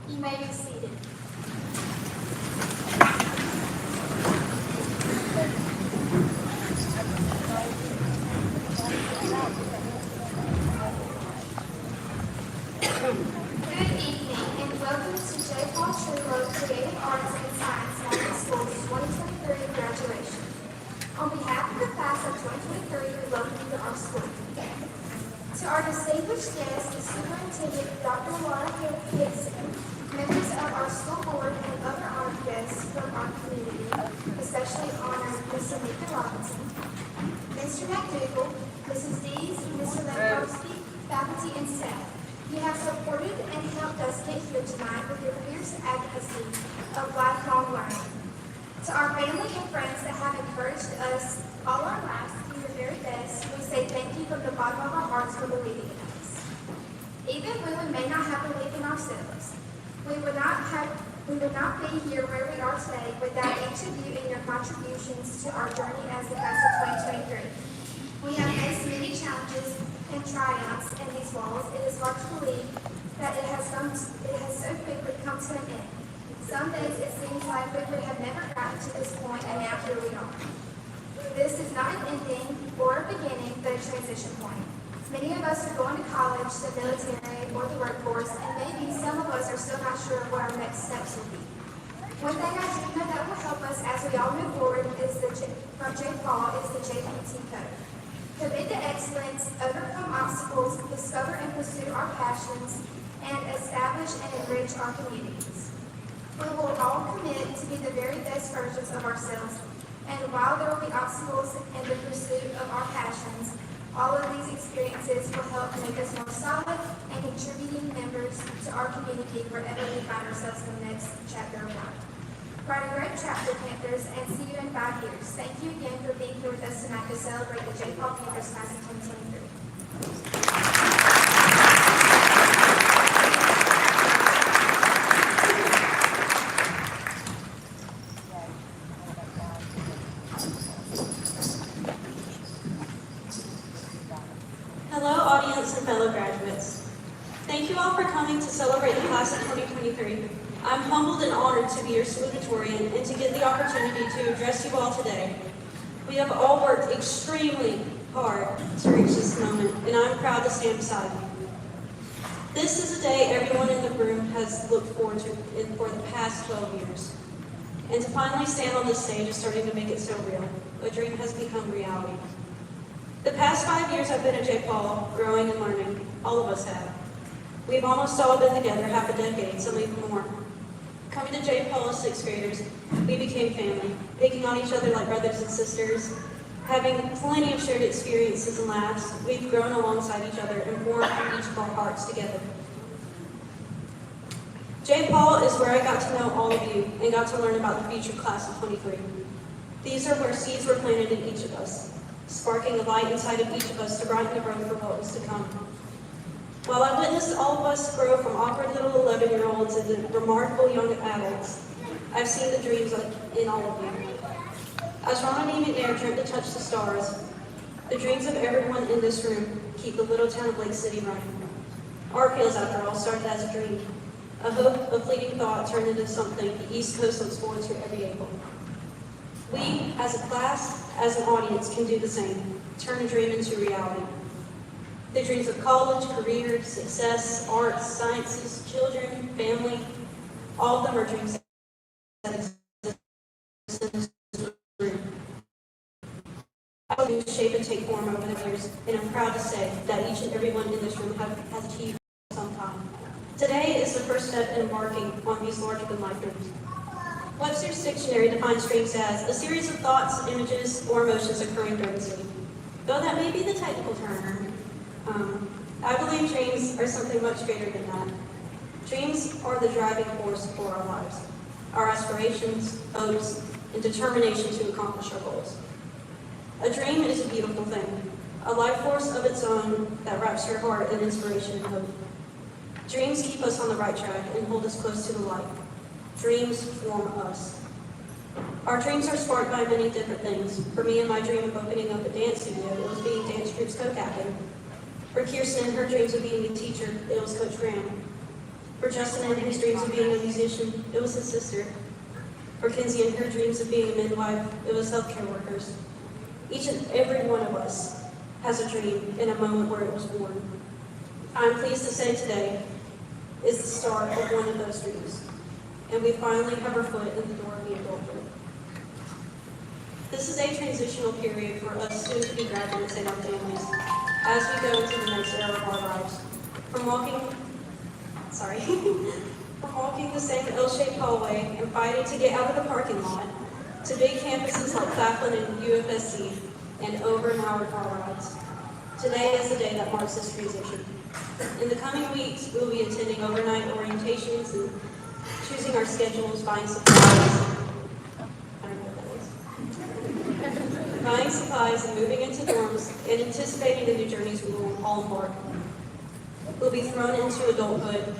You may be seated. Good evening and welcome to J. Paul Truluck Creative Arts and Science Modern School's 2023 graduation. On behalf of the class of 2023, we welcome you to our school. To our distinguished guests, the Superintendent, Dr. Laura Hickson, members of our school board, and other honored guests from our community, especially honored Ms. Amika Robinson, Mr. McDougall, Mrs. Dees, Mr. Lemkowski, faculty and staff. You have supported and helped us get here tonight with your fierce advocacy of lifelong learning. To our family and friends that have encouraged us all our lives to do your very best, we say thank you from the bottom of our hearts for believing in us. Even when we may not have believed in ourselves, we would not be here where we are today without each of you and your contributions to our journey as the class of 2023. We have faced many challenges and triumphs in these walls. It is hard to believe that it has so quickly come to an end. Some days it seems like we would have never gotten to this point, and now here we are. This is not an ending or a beginning, but a transition point. Many of us are going to college, the military, or the workforce, and maybe some of us are still not sure what our next steps will be. One thing I do know that will help us as we all move forward is from J. Paul is the JPT code. Commit to excellence, overcome obstacles, discover and pursue our passions, and establish and enrich our communities. We will all commit to be the very best versions of ourselves, and while there will be obstacles in the pursuit of our passions, all of these experiences will help make us more solid and contributing members to our community wherever we find ourselves in the next chapter of life. Write a great chapter, Panthers, and see you in 5 years. Thank you again for being here with us tonight to celebrate the J. Paul Panthers class of 2023. Fellow graduates. Thank you all for coming to celebrate the class of 2023. I'm humbled and honored to be your salutatorian and to get the opportunity to address you all today. We have all worked extremely hard to reach this moment, and I'm proud to stand beside you. This is a day everyone in the room has looked forward to for the past 12 years. And to finally stand on this stage is starting to make it so real. A dream has become reality. The past 5 years I've been at J. Paul, growing and learning. All of us have. We've almost all been together half a decade, some even more. Coming to J. Paul as 6th graders, we became family, picking on each other like brothers and sisters. Having plenty of shared experiences and laughs, we've grown alongside each other and formed each of our hearts together. J. Paul is where I got to know all of you and got to learn about the future class of 23. These are where seeds were planted in each of us, sparking a light inside of each of us to brighten the road for what was to come. While I witnessed all of us grow from awkward little 11-year-olds into remarkable young adults, I've seen the dreams in all of you. As Ron and McNair dreamt to touch the stars, the dreams of everyone in this room keep the little town of Lake City running. Art Fields, after all, started as a dream. A hope, a fleeting thought turned into something the East Coast looks forward to every April. We, as a class, as an audience, can do the same, turn a dream into reality. The dreams of college, career, success, arts, sciences, children, family, all of them are dreams that exist in this room. I will shape and take form over the years, and I'm proud to say that each and every one in this room has achieved some time. Today is the first step in embarking on these larger-than-life dreams. Webster's dictionary defines dreams as a series of thoughts, images, or emotions occurring during sleep. Though that may be the technical term, I believe dreams are something much greater than that. Dreams are the driving force for our lives, our aspirations, hopes, and determination to accomplish our goals. A dream is a beautiful thing, a life force of its own that wraps your heart in inspiration and hope. Dreams keep us on the right track and hold us close to the light. Dreams form us. Our dreams are sparked by many different things. For me, in my dream of opening up a dance studio, it was being dance group's co-captain. For Kirsten, in her dreams of being a teacher, it was Coach Graham. For Justin, in his dreams of being a musician, it was his sister. For Kinsey, in her dreams of being a midwife, it was healthcare workers. Each and every one of us has a dream in a moment where it was born. I'm pleased to say today is the start of one of those dreams, and we finally have our foot in the door of the adulthood. This is a transitional period for us soon-to-be graduates and our families as we go into the next era of our lives. From walking the same L-shaped hallway and fighting to get out of the parking lot, to big campuses like Claflin and UFSC, and over an hour car rides. Today is the day that marks this transition. In the coming weeks, we will be attending overnight orientations and choosing our schedules, buying supplies. I don't know what that is. Buying supplies and moving into dorms and anticipating the new journeys we will all embark. We'll be thrown into adulthood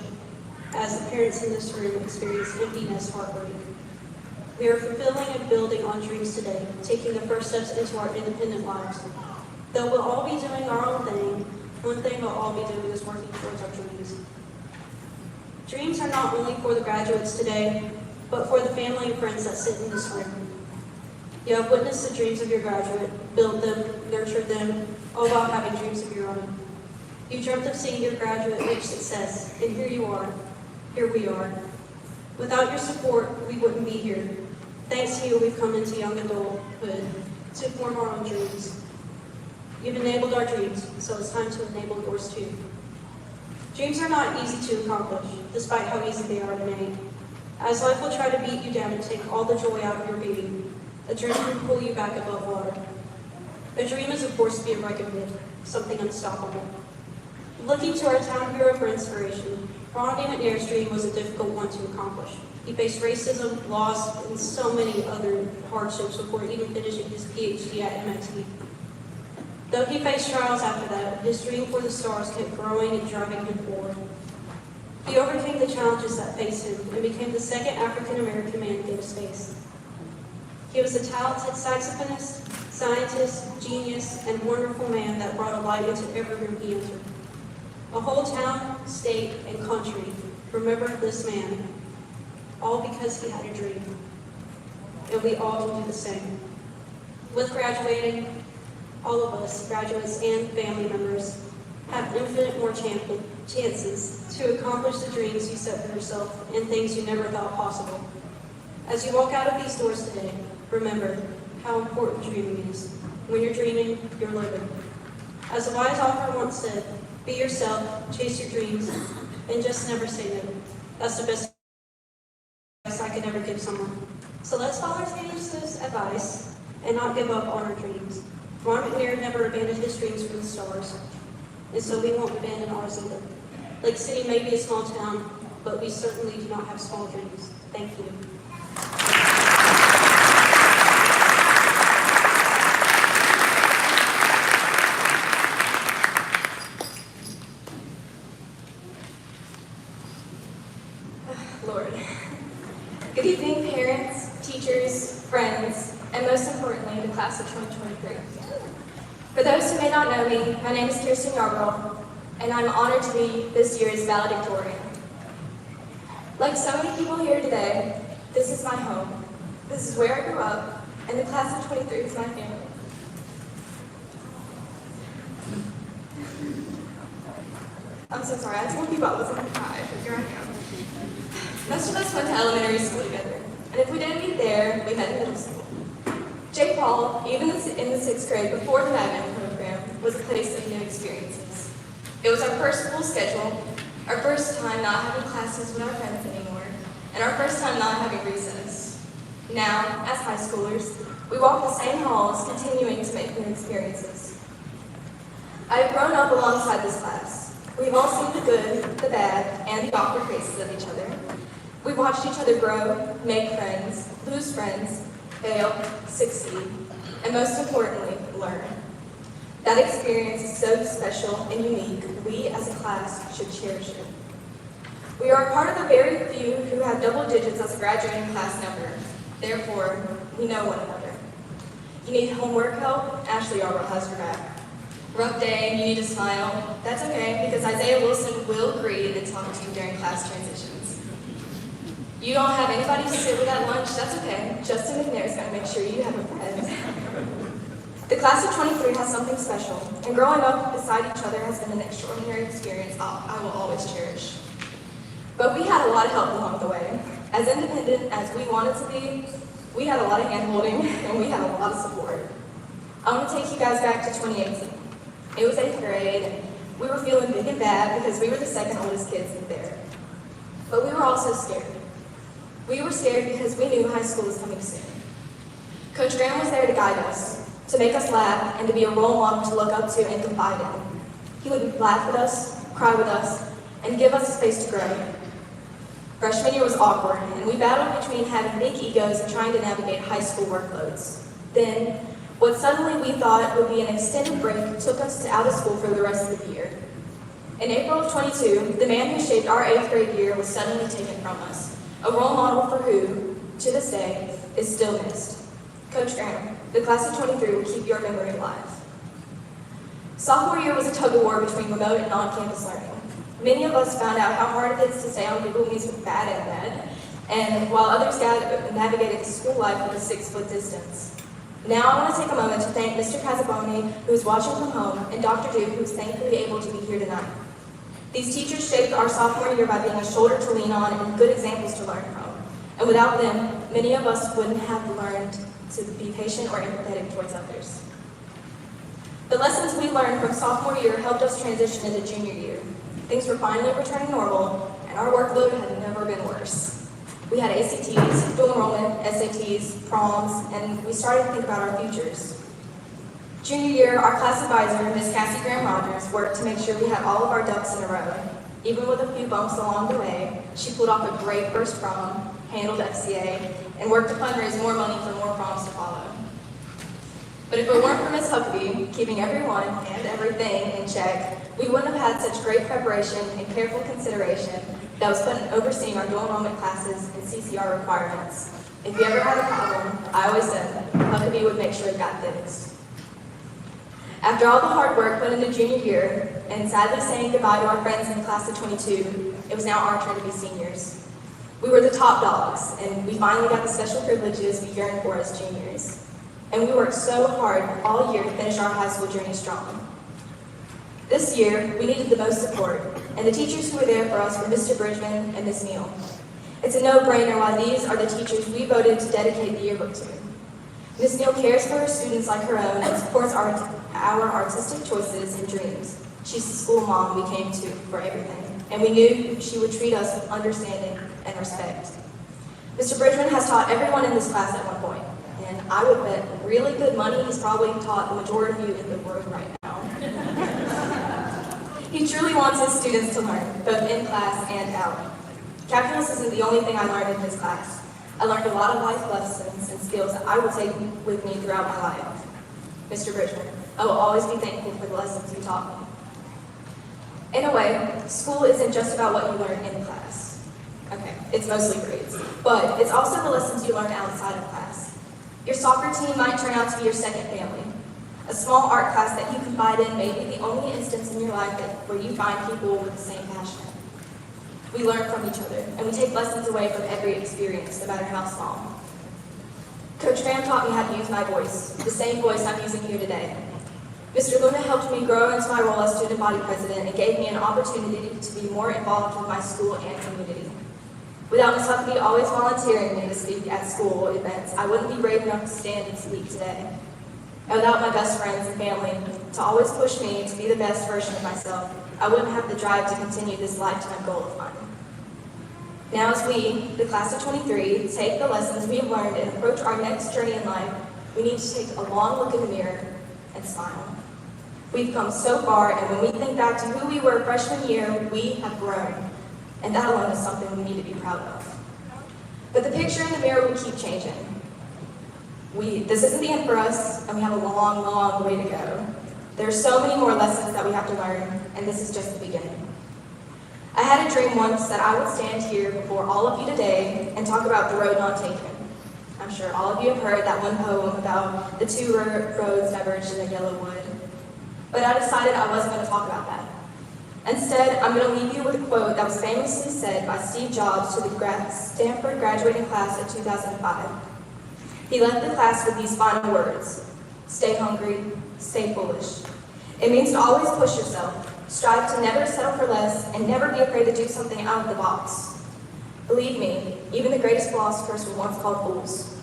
as the parents in this room experience emptiness, heartbreak. We are fulfilling and building on dreams today, taking the first steps into our independent lives. Though we'll all be doing our own thing, one thing we'll all be doing is working towards our dreams. Dreams are not only for the graduates today, but for the family and friends that sit in this room. You have witnessed the dreams of your graduate, built them, nurtured them, all while having dreams of your own. You dreamt of seeing your graduate reach success, and here you are. Here we are. Without your support, we wouldn't be here. Thanks to you, we've come into young adulthood to form our own dreams. You've enabled our dreams, so it's time to enable yours too. Dreams are not easy to accomplish, despite how easy they are to make. As life will try to beat you down and take all the joy out of your being, a dream can pull you back above water. A dream is a force to be reckoned with, something unstoppable. Looking to our town hero for inspiration, Ronnie McNair's dream was a difficult one to accomplish. He faced racism, loss, and so many other hardships before even finishing his PhD at MIT. Though he faced trials after that, his dream for the stars kept growing and driving him forward. He overcame the challenges that faced him and became the second African-American man to go to space. He was a talented saxophonist, scientist, genius, and wonderful man that brought a light into every room he entered. A whole town, state, and country remembered this man, all because he had a dream. And we all can do the same. With graduating, all of us, graduates and family members, have infinite more chances to accomplish the dreams you set for yourself and things you never thought possible. As you walk out of these doors today, remember how important dreaming is. When you're dreaming, you're living. As a wise author once said, be yourself, chase your dreams, and just never say no. That's the best advice I could ever give someone. So let's follow Taylor Swift's advice and not give up on our dreams. Ron McNair never abandoned his dreams for the stars, and so we won't abandon ours either. Lake City may be a small town, but we certainly do not have small dreams. Thank you. Lord. Good evening, parents, teachers, friends, and most importantly, the class of 2023. For those who may not know me, my name is Kirsten Yarborough, and I'm honored to be this year's valedictorian. Like so many people here today, this is my home. This is where I grew up, and the class of 23 is my family. I'm so sorry, I told people I wasn't going to cry, but here I am. Most of us went to elementary school together, and if we didn't meet there, we met in middle school. J. Paul, even in the 6th grade before the Magnet program, was a place of new experiences. It was our first school schedule, our first time not having classes with our friends anymore, and our first time not having recess. Now, as high schoolers, we walk the same halls, continuing to make new experiences. I have grown up alongside this class. We've all seen the good, the bad, and the awkward faces of each other. We've watched each other grow, make friends, lose friends, fail, succeed, and most importantly, learn. That experience is so special and unique, we as a class should cherish it. We are a part of the very few who have double digits as a graduating class number. Therefore, we know one another. You need homework help? Ashley Arbor has your back. Rough day, you need to smile. That's okay, because Isaiah Wilson will greet and talk to you during class transitions. You don't have anybody to sit with at lunch? That's okay. Justin McNair is going to make sure you have a friend. The class of 23 has something special, and growing up beside each other has been an extraordinary experience I will always cherish. But we had a lot of help along the way. As independent as we wanted to be, we had a lot of hand-holding, and we had a lot of support. I want to take you guys back to 2018. It was 8th grade, and we were feeling big and bad because we were the second oldest kids in there. But we were also scared. We were scared because we knew high school was coming soon. Coach Graham was there to guide us, to make us laugh, and to be a role model to look up to and confide in. He would laugh with us, cry with us, and give us a space to grow. Freshman year was awkward, and we battled between having big egos and trying to navigate high school workloads. Then, what suddenly we thought would be an extended break took us out of school for the rest of the year. In April of 22, the man who shaped our 8th grade year was suddenly taken from us, a role model for who, to this day, is still missed. Coach Graham, the class of 23 will keep your memory alive. Sophomore year was a tug-of-war between remote and on-campus learning. Many of us found out how hard it is to stay on Google Meets with bad internet, and while others navigated school life with a 6-foot distance. Now I want to take a moment to thank Mr. Casaboni, who is watching from home, and Dr. Duke, who is thankfully able to be here tonight. These teachers shaped our sophomore year by being a shoulder to lean on and good examples to learn from. And without them, many of us wouldn't have learned to be patient or empathetic towards others. The lessons we learned from sophomore year helped us transition into junior year. Things were finally returning normal, and our workload had never been worse. We had ACTs, dual enrollment, SATs, proms, and we started to think about our futures. Junior year, our class advisor, Ms. Cassie Graham-Rogers, worked to make sure we had all of our ducks in a row. Even with a few bumps along the way, she pulled off a great first prom, handled FCA, and worked to fundraise more money for more proms to follow. But if it weren't for Ms. Huckabee keeping everyone and everything in check, we wouldn't have had such great preparation and careful consideration that was put in overseeing our dual enrollment classes and CCR requirements. If you ever had a problem, I always said, Huckabee would make sure it got fixed. After all the hard work put into junior year, and sadly saying goodbye to our friends in the class of 22, it was now our turn to be seniors. We were the top dogs, and we finally got the special privileges we yearned for as juniors. And we worked so hard all year to finish our high school journey strong. This year, we needed the most support, and the teachers who were there for us were Mr. Bridgman and Ms. Neal. It's a no-brainer why these are the teachers we voted to dedicate the yearbook to. Ms. Neal cares for her students like her own and supports our artistic choices and dreams. She's the school mom we came to for everything, and we knew she would treat us with understanding and respect. Mr. Bridgman has taught everyone in this class at one point, and I would bet really good money he's probably taught the majority of you in the room right now. He truly wants his students to learn, both in class and out. Calculus isn't the only thing I learned in his class. I learned a lot of life lessons and skills that I will take with me throughout my life. Mr. Bridgman, I will always be thankful for the lessons you taught me. In a way, school isn't just about what you learn in class. Okay, it's mostly grades, but it's also the lessons you learn outside of class. Your soccer team might turn out to be your second family. A small art class that you confide in may be the only instance in your life where you find people with the same passion. We learn from each other, and we take lessons away from every experience, no matter how small. Coach Graham taught me how to use my voice, the same voice I'm using here today. Mr. Luna helped me grow into my role as student body president and gave me an opportunity to be more involved with my school and community. Without Ms. Huckabee always volunteering me to speak at school events, I wouldn't be brave enough to stand and speak today. And without my best friends and family to always push me to be the best version of myself, I wouldn't have the drive to continue this lifetime goal of mine. Now as we, the class of 23, take the lessons we have learned and approach our next journey in life, we need to take a long look in the mirror and smile. We've come so far, and when we think back to who we were freshman year, we have grown. And that alone is something we need to be proud of. But the picture in the mirror will keep changing. This isn't the end for us, and we have a long, long way to go. There are so many more lessons that we have to learn, and this is just the beginning. I had a dream once that I would stand here before all of you today and talk about the road not taken. I'm sure all of you have heard that one poem about the two roads diverged in the yellow wood. But I decided I wasn't going to talk about that. Instead, I'm going to leave you with a quote that was famously said by Steve Jobs to the Stanford graduating class of 2005. He left the class with these final words: stay hungry, stay foolish. It means to always push yourself, strive to never settle for less, and never be afraid to do something out of the box. Believe me, even the greatest philosophers were once called fools.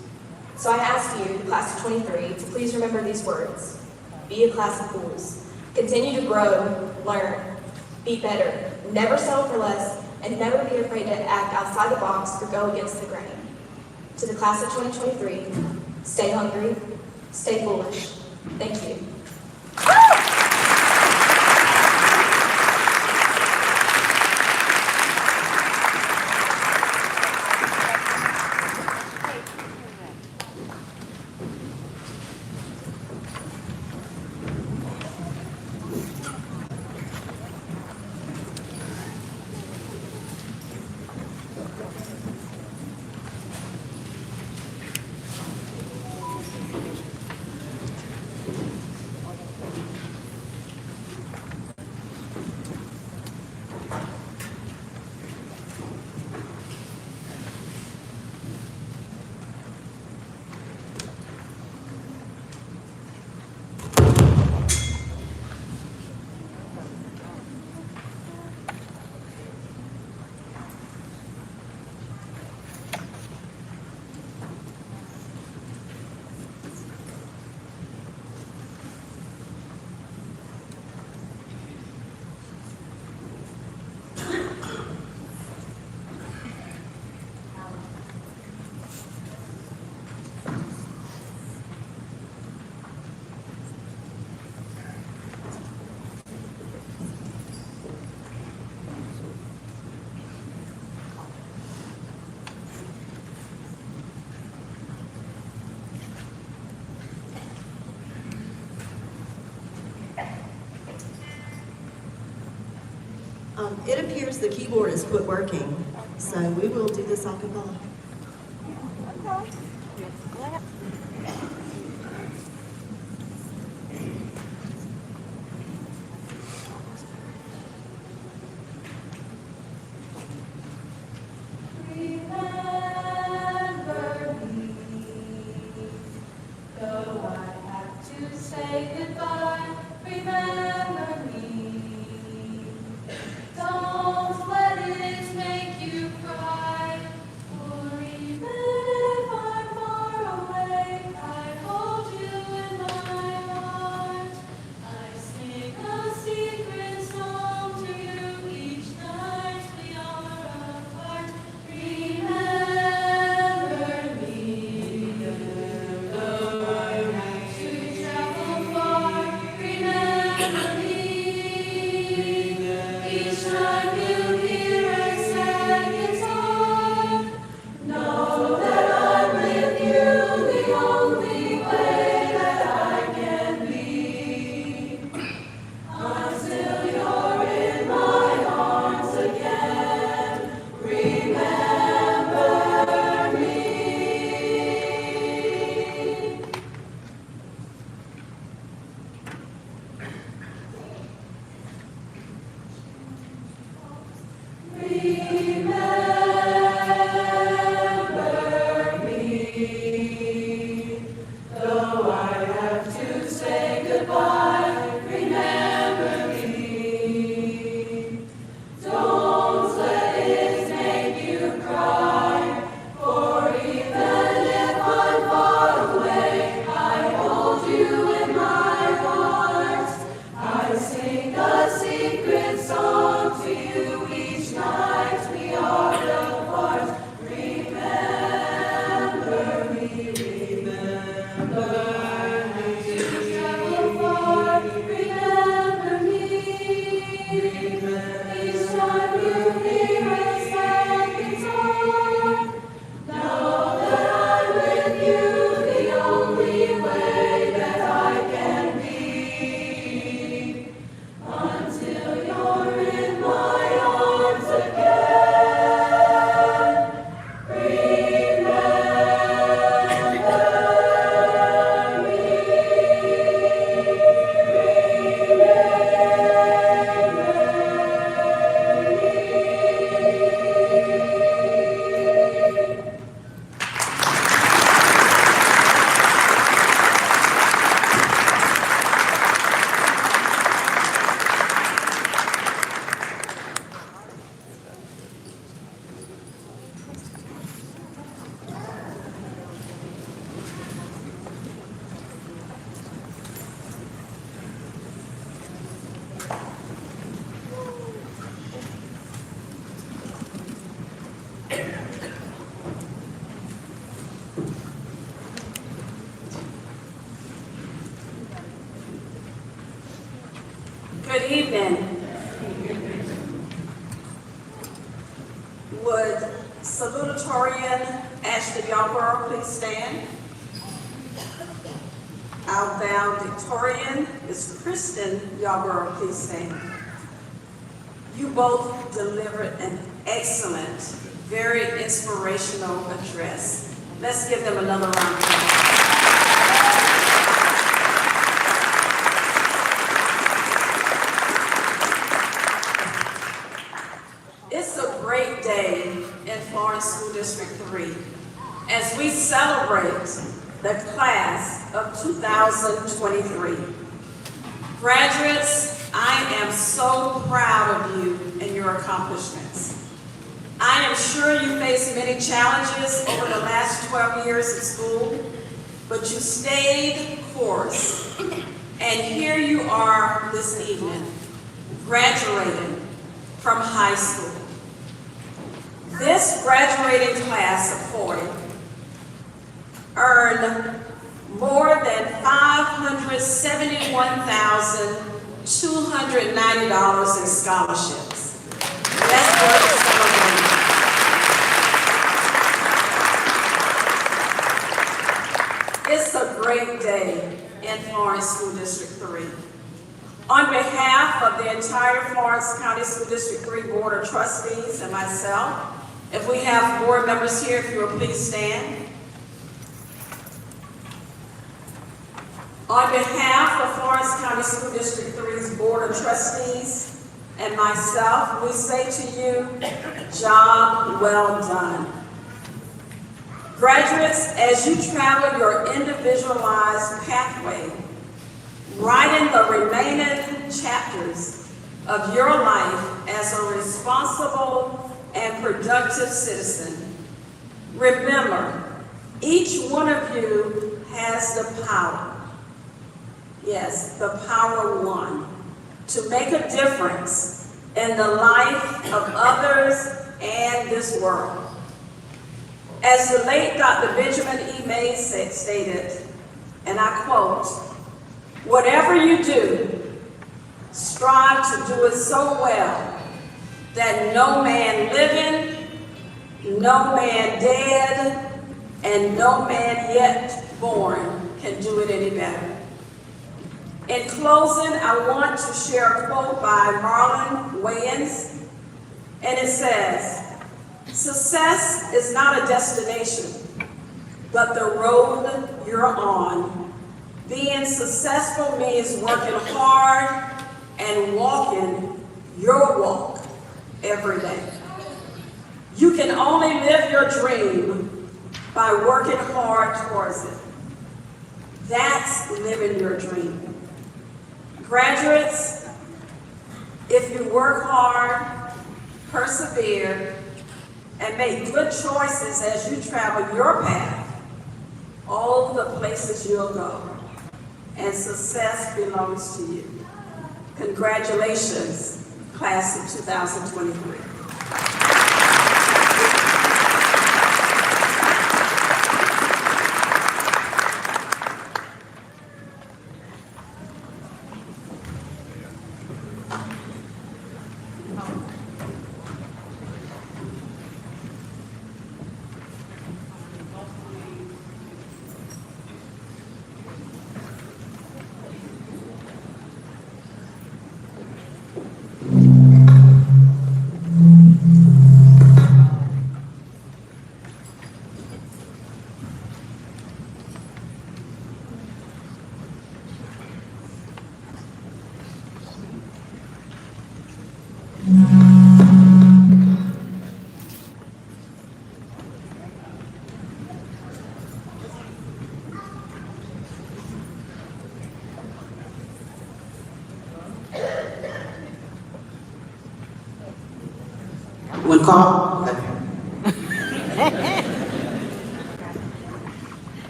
So I ask you, the class of 23, to please remember these words. Be a class of fools. Continue to grow, learn, be better, never settle for less, and never be afraid to act outside the box or go against the grain. To the class of 2023, stay hungry, stay foolish. Thank you. It appears the keyboard has quit working, so we will do this a cappella. Though I have to say goodbye. Good evening. Would Salutatorian Ashley Yarborough please stand? Our Valedictorian is Kristen Yarborough, please stand. You both delivered an excellent, very inspirational address. Let's give them another round of applause. It's a great day in Florence School District 3 as we celebrate the class of 2023. Graduates, I am so proud of you and your accomplishments. I am sure you faced many challenges over the last 12 years at school, but you stayed course. And here you are this evening, graduating from high school. This graduating class of 40 earned more than $571,290 in scholarships. That's worth celebrating. It's a great day in Florence School District 3. On behalf of the entire Florence County School District 3 Board of Trustees and myself, if we have board members here, if you will please stand. On behalf of Florence County School District 3's Board of Trustees and myself, we say to you, job well done. Graduates, as you travel your individualized pathway, writing the remaining chapters of your life as a responsible and productive citizen, remember, each one of you has the power, yes, the power one, to make a difference in the life of others and this world. As the late Dr. Benjamin E. Mays stated, and I quote, "Whatever you do, strive to do it so well that no man living, no man dead, and no man yet born can do it any better." In closing, I want to share a quote by Marlon Wayans, and it says, "Success is not a destination, but the road you're on. Being successful means working hard and walking your walk every day. You can only live your dream by working hard towards it. That's living your dream." Graduates, if you work hard, persevere, and make good choices as you travel your path, all the places you'll go, and success belongs to you. Congratulations, class of 2023.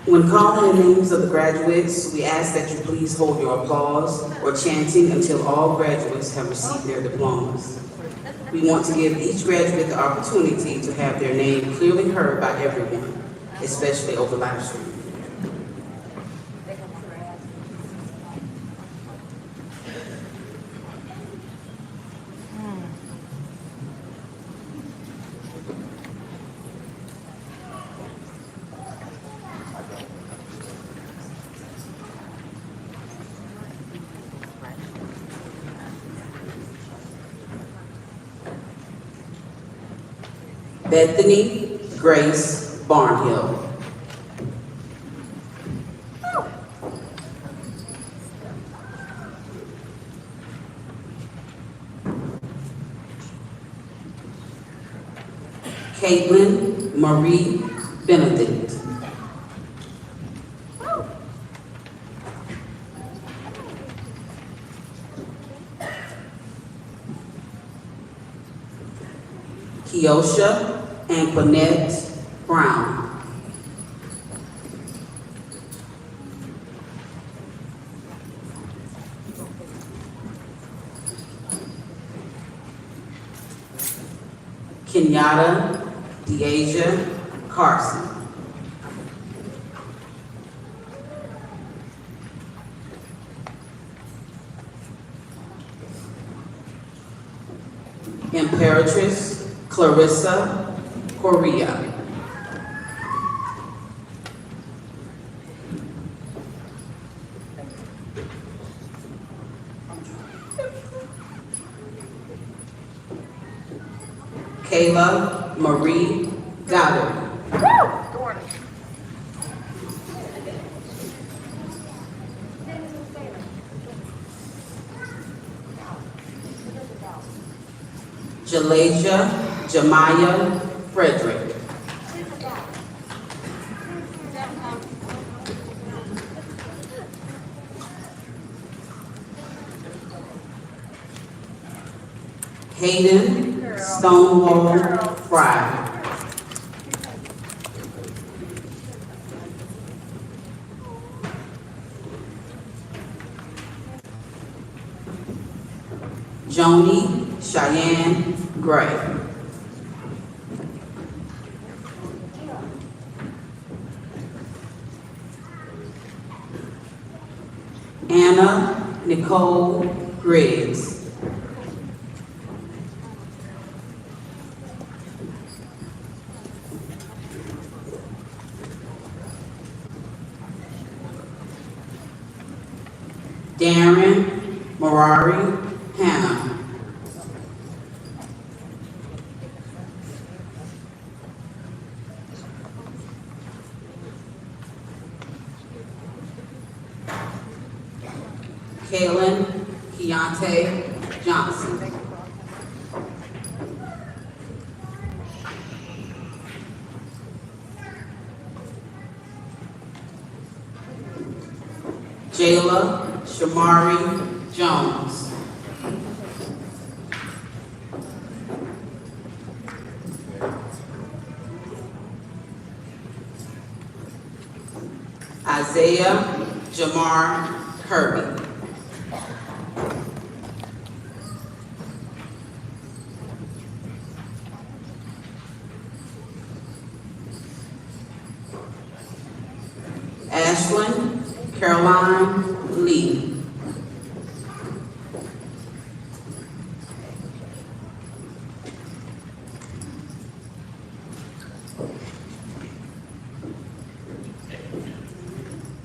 When calling the names of the graduates, we ask that you please hold your applause or chanting until all graduates have received their diplomas. We want to give each graduate the opportunity to have their name clearly heard by everyone, especially over live stream. Bethany Grace Barnhill. Caitlin Marie Benedict. Keosha Antoinette Brown. Kenyatta Deasia Carson. Imperatrice Clarissa Correa. Kayla Marie Goddard. Jalasia Jemiah Frederick. Hayden Stonewall Fry. Joni Cheyenne Gray. Anna Nicole Griggs. Darren Morari Hannah. Kaylin Keontae Johnson. Jayla Shamari Jones. Isaiah Jamar Kirby. Ashlyn Caroline Lee.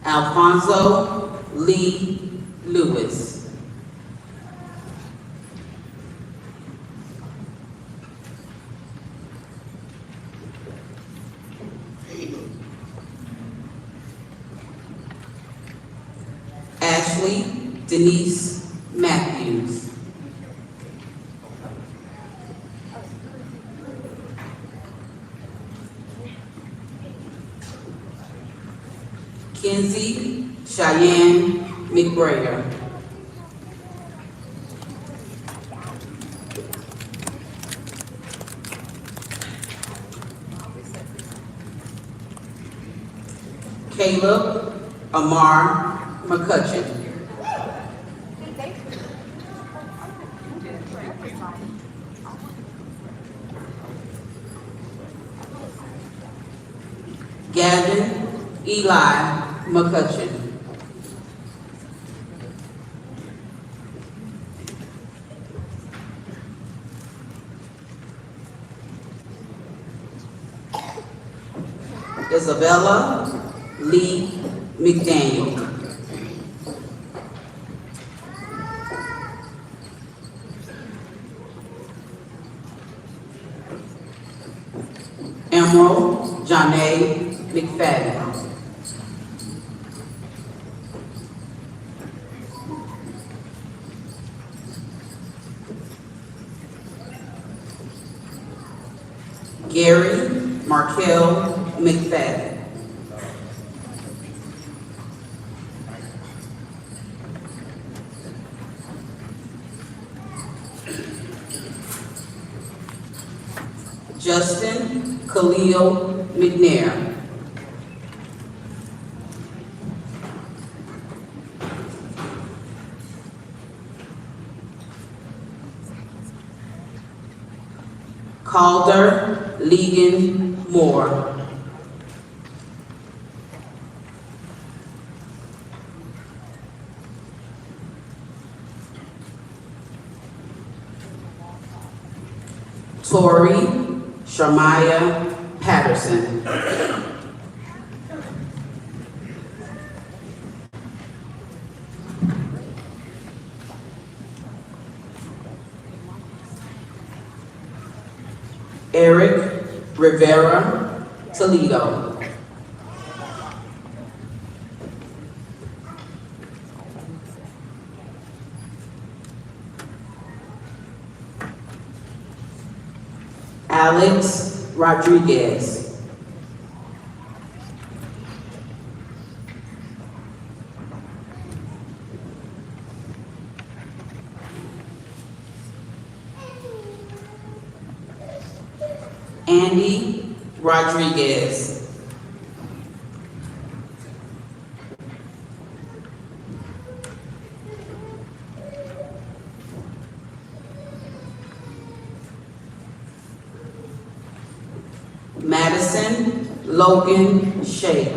Alfonso Lee Lewis. Ashley Denise Matthews. Kenzie Cheyenne McBrayer. Caleb Amar McCutcheon. Gavin Eli McCutcheon. Isabella Lee McDaniel. Emerald Janae McFadden. Gary Markel McFadden. Justin Khalil McNair. Calder Legan Moore. Tori Sharmaya Patterson. Eric Rivera Toledo. Alex Rodriguez. Andy Rodriguez. Madison Logan Shake.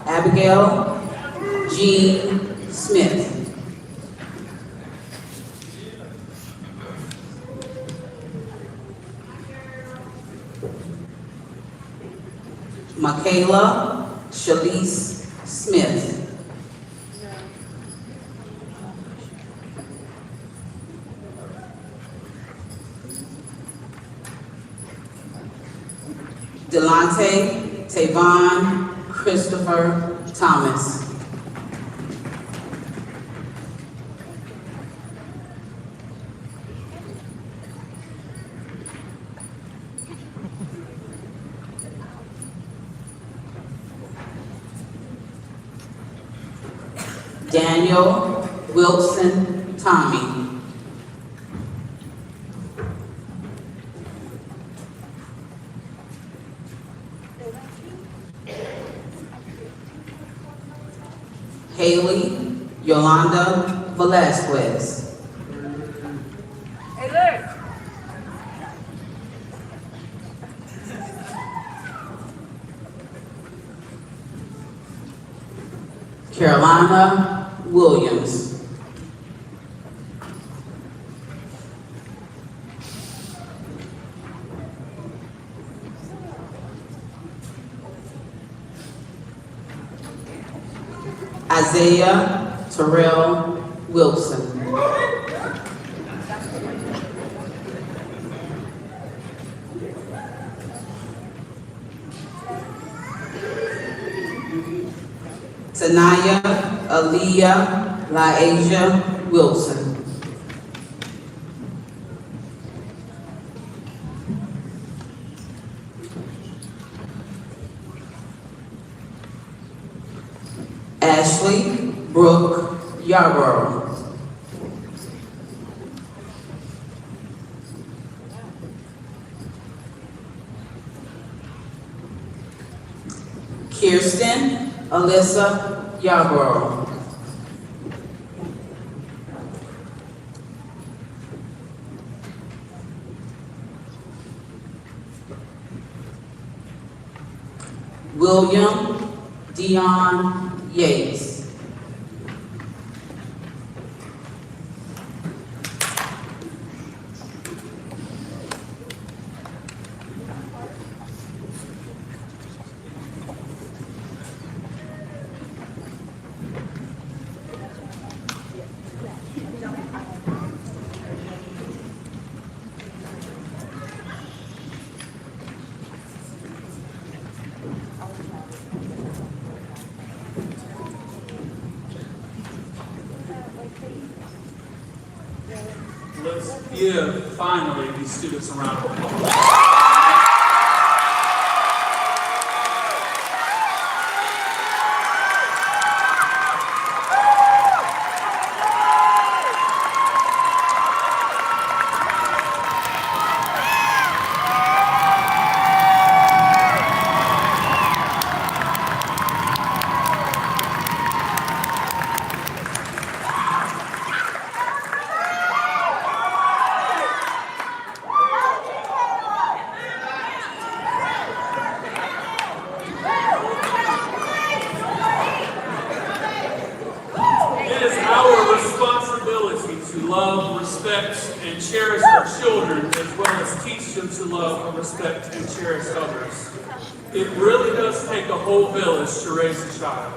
Abigail Jean Smith. Michaela Shalise Smith. Delonte Tavon Christopher Thomas. Daniel Wilson Tommy. Haley Yolanda Velasquez. Hey, look. Carolina Williams. Isaiah Terrell Wilson. Tanaya Aaliyah Laasia Wilson. Ashley Brooke Yarborough. Kirsten Alyssa Yarborough. William Dion Yates. Let's give, finally, these students a round of applause. It is our responsibility to love, respect, and cherish our children, as well as teach them to love, respect, and cherish others. It really does take a whole village to raise a child.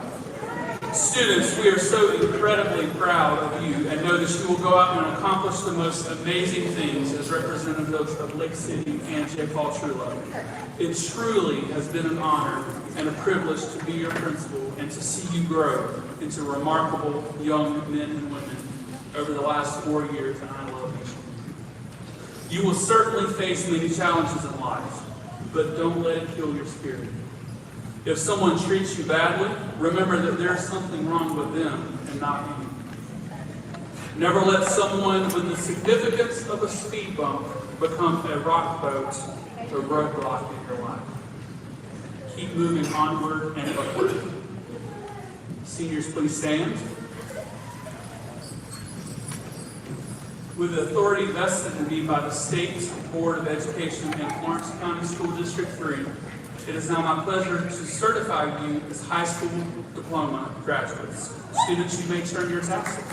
Students, we are so incredibly proud of you and know that you will go out and accomplish the most amazing things as representatives of Lake City and J. Paul Truluck. It truly has been an honor and a privilege to be your principal and to see you grow into remarkable young men and women over the last 4 years, and I love you. You will certainly face many challenges in life, but don't let it kill your spirit. If someone treats you badly, remember that there's something wrong with them and not you. Never let someone with the significance of a speed bump become a rock boat or roadblock in your life. Keep moving onward and upward. Seniors, please stand. With the authority vested in me by the State Board of Education in Florence County School District 3, it is now my pleasure to certify you as high school diploma graduates. Students, you may turn your tassels.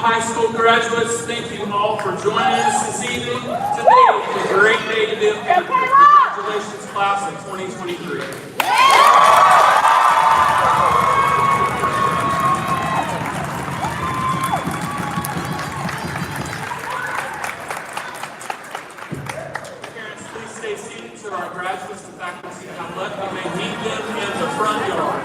High school graduates, thank you all for joining us this evening. Today is a great day to be with the congratulations class of 2023. Parents, please stay seated so our graduates and faculty have left. You may meet them in the front yard.